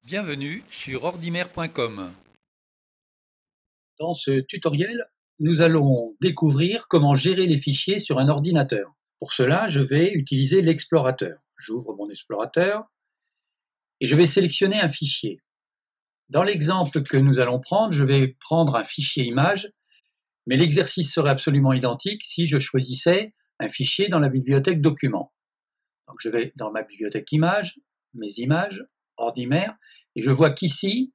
Bienvenue sur ordimer.com. Dans ce tutoriel, nous allons découvrir comment gérer les fichiers sur un ordinateur. Pour cela, je vais utiliser l'explorateur. J'ouvre mon explorateur et je vais sélectionner un fichier. Dans l'exemple que nous allons prendre, je vais prendre un fichier image, mais l'exercice serait absolument identique si je choisissais un fichier dans la bibliothèque documents. Donc je vais dans ma bibliothèque images, mes images, Ordimer, et je vois qu'ici,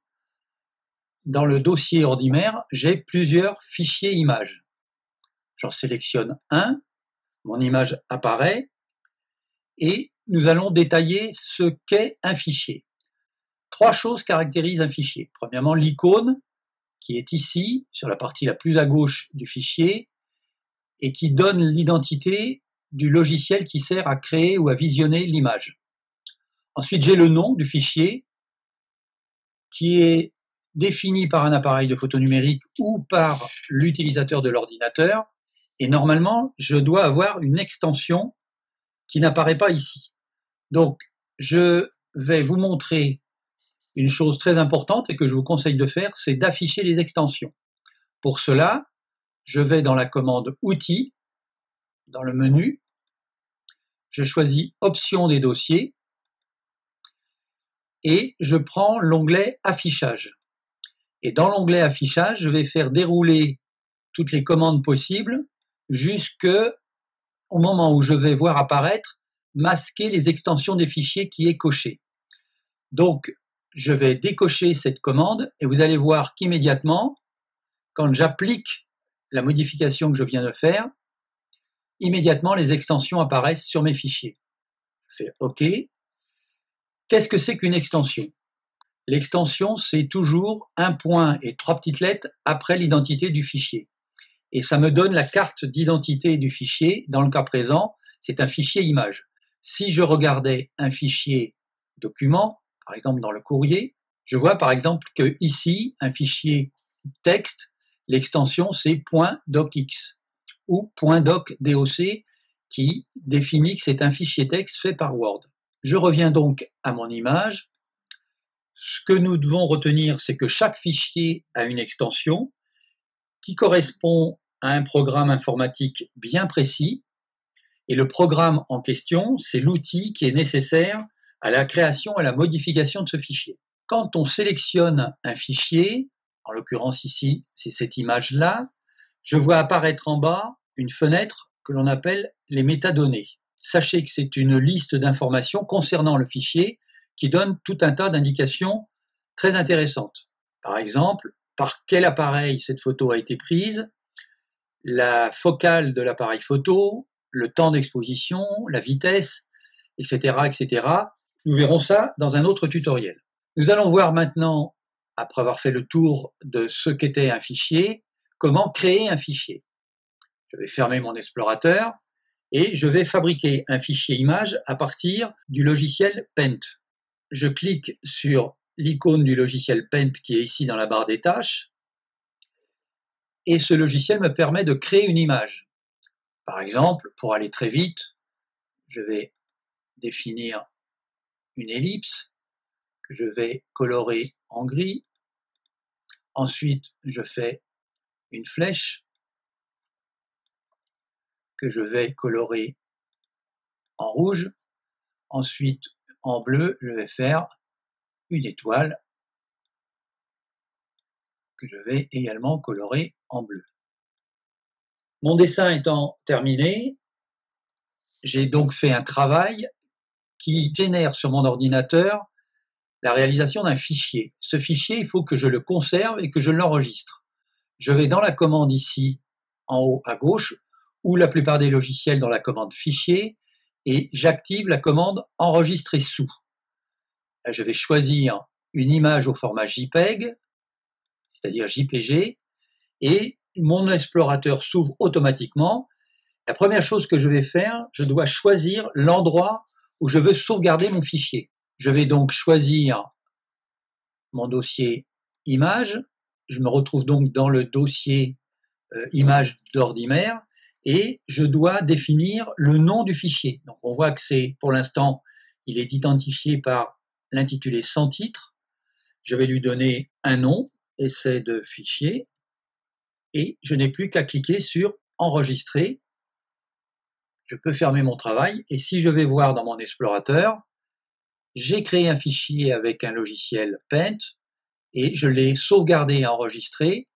dans le dossier Ordimer, j'ai plusieurs fichiers images. J'en sélectionne un, mon image apparaît, et nous allons détailler ce qu'est un fichier. Trois choses caractérisent un fichier. Premièrement, l'icône, qui est ici, sur la partie la plus à gauche du fichier, et qui donne l'identité du logiciel qui sert à créer ou à visionner l'image. Ensuite, j'ai le nom du fichier, qui est défini par un appareil de photo numérique ou par l'utilisateur de l'ordinateur. Et normalement, je dois avoir une extension qui n'apparaît pas ici. Donc, je vais vous montrer une chose très importante et que je vous conseille de faire, c'est d'afficher les extensions. Pour cela, je vais dans la commande Outils, dans le menu, je choisis Options des dossiers et je prends l'onglet Affichage. Et dans l'onglet Affichage, je vais faire dérouler toutes les commandes possibles jusqu'au moment où je vais voir apparaître masquer les extensions des fichiers qui est coché. Donc, je vais décocher cette commande et vous allez voir qu'immédiatement, quand j'applique la modification que je viens de faire, immédiatement les extensions apparaissent sur mes fichiers. Je fais OK. Qu'est-ce que c'est qu'une extension ? L'extension, c'est toujours un point et trois petites lettres après l'identité du fichier. Et ça me donne la carte d'identité du fichier. Dans le cas présent, c'est un fichier image. Si je regardais un fichier document, par exemple dans le courrier, je vois par exemple que ici, un fichier texte, l'extension c'est .docx ou .docdoc qui définit que c'est un fichier texte fait par Word. Je reviens donc à mon image. Ce que nous devons retenir, c'est que chaque fichier a une extension qui correspond à un programme informatique bien précis. Et le programme en question, c'est l'outil qui est nécessaire à la création et à la modification de ce fichier. Quand on sélectionne un fichier, en l'occurrence ici, c'est cette image-là, je vois apparaître en bas une fenêtre que l'on appelle les métadonnées. Sachez que c'est une liste d'informations concernant le fichier qui donne tout un tas d'indications très intéressantes. Par exemple, par quel appareil cette photo a été prise, la focale de l'appareil photo, le temps d'exposition, la vitesse, etc., etc. Nous verrons ça dans un autre tutoriel. Nous allons voir maintenant, après avoir fait le tour de ce qu'était un fichier, comment créer un fichier. Je vais fermer mon explorateur et je vais fabriquer un fichier image à partir du logiciel Paint. Je clique sur l'icône du logiciel Paint qui est ici dans la barre des tâches et ce logiciel me permet de créer une image. Par exemple, pour aller très vite, je vais définir une ellipse que je vais colorer en gris. Ensuite, je fais une flèche que je vais colorer en rouge. Ensuite, en bleu, je vais faire une étoile que je vais également colorer en bleu. Mon dessin étant terminé, j'ai donc fait un travail qui génère sur mon ordinateur la réalisation d'un fichier. Ce fichier, il faut que je le conserve et que je l'enregistre. Je vais dans la commande ici, en haut à gauche, ou la plupart des logiciels dans la commande fichier, et j'active la commande enregistrer sous. Là, je vais choisir une image au format JPEG, c'est-à-dire JPG, et mon explorateur s'ouvre automatiquement. La première chose que je vais faire, je dois choisir l'endroit où je veux sauvegarder mon fichier. Je vais donc choisir mon dossier image. Je me retrouve donc dans le dossier image d'Ordimer et je dois définir le nom du fichier. Donc on voit que c'est, pour l'instant, il est identifié par l'intitulé sans titre. Je vais lui donner un nom, essai de fichier, et je n'ai plus qu'à cliquer sur enregistrer. Je peux fermer mon travail et si je vais voir dans mon explorateur, j'ai créé un fichier avec un logiciel Paint et je l'ai sauvegardé et enregistré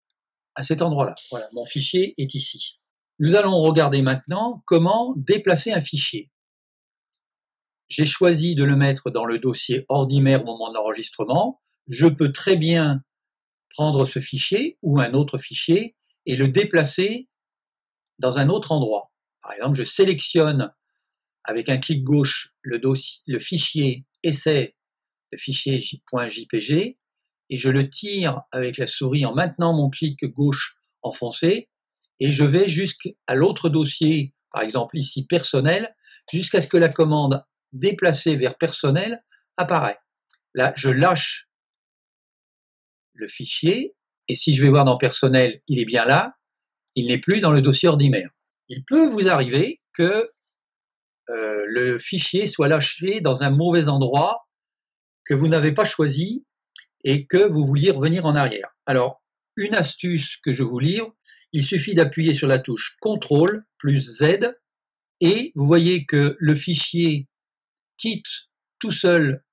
à cet endroit-là. Voilà, mon fichier est ici. Nous allons regarder maintenant comment déplacer un fichier. J'ai choisi de le mettre dans le dossier Ordimer au moment de l'enregistrement. Je peux très bien prendre ce fichier ou un autre fichier et le déplacer dans un autre endroit. Par exemple, je sélectionne avec un clic gauche le fichier essai, le fichier .jpg, et je le tire avec la souris en maintenant mon clic gauche enfoncé, et je vais jusqu'à l'autre dossier, par exemple ici personnel, jusqu'à ce que la commande déplacer vers personnel apparaît. Là, je lâche le fichier, et si je vais voir dans personnel, il est bien là, il n'est plus dans le dossier Ordimer. Il peut vous arriver que le fichier soit lâché dans un mauvais endroit que vous n'avez pas choisi et que vous vouliez revenir en arrière. Alors, une astuce que je vous livre, il suffit d'appuyer sur la touche CTRL plus Z et vous voyez que le fichier quitte tout seul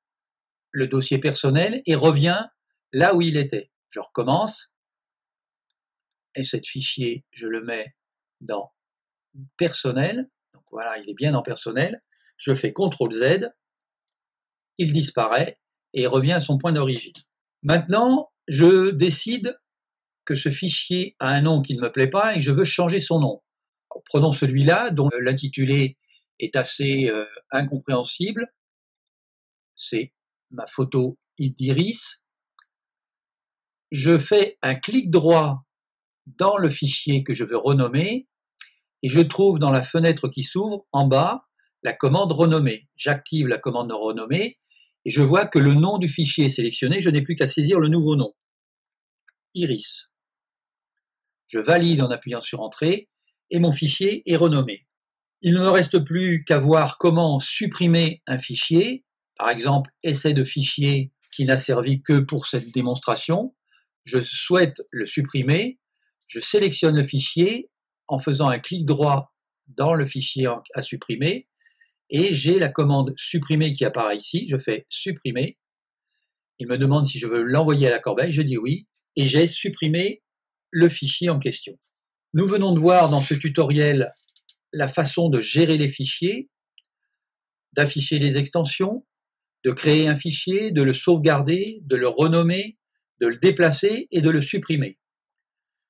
le dossier personnel et revient là où il était. Je recommence et ce fichier, je le mets dans personnel. Donc voilà, il est bien dans personnel. Je fais CTRL Z, il disparaît et revient à son point d'origine. Maintenant, je décide que ce fichier a un nom qui ne me plaît pas et que je veux changer son nom. Alors, prenons celui-là, dont l'intitulé est assez incompréhensible. C'est ma photo d'Iris. Je fais un clic droit dans le fichier que je veux renommer et je trouve dans la fenêtre qui s'ouvre en bas la commande renommer. J'active la commande renommer et je vois que le nom du fichier est sélectionné. Je n'ai plus qu'à saisir le nouveau nom. Iris. Je valide en appuyant sur Entrée et mon fichier est renommé. Il ne me reste plus qu'à voir comment supprimer un fichier, par exemple essai de fichier qui n'a servi que pour cette démonstration. Je souhaite le supprimer, je sélectionne le fichier en faisant un clic droit dans le fichier à supprimer et j'ai la commande supprimer qui apparaît ici. Je fais supprimer. Il me demande si je veux l'envoyer à la corbeille, je dis oui et j'ai supprimé le fichier en question. Nous venons de voir dans ce tutoriel la façon de gérer les fichiers, d'afficher les extensions, de créer un fichier, de le sauvegarder, de le renommer, de le déplacer et de le supprimer.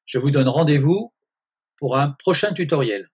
Je vous donne rendez-vous pour un prochain tutoriel.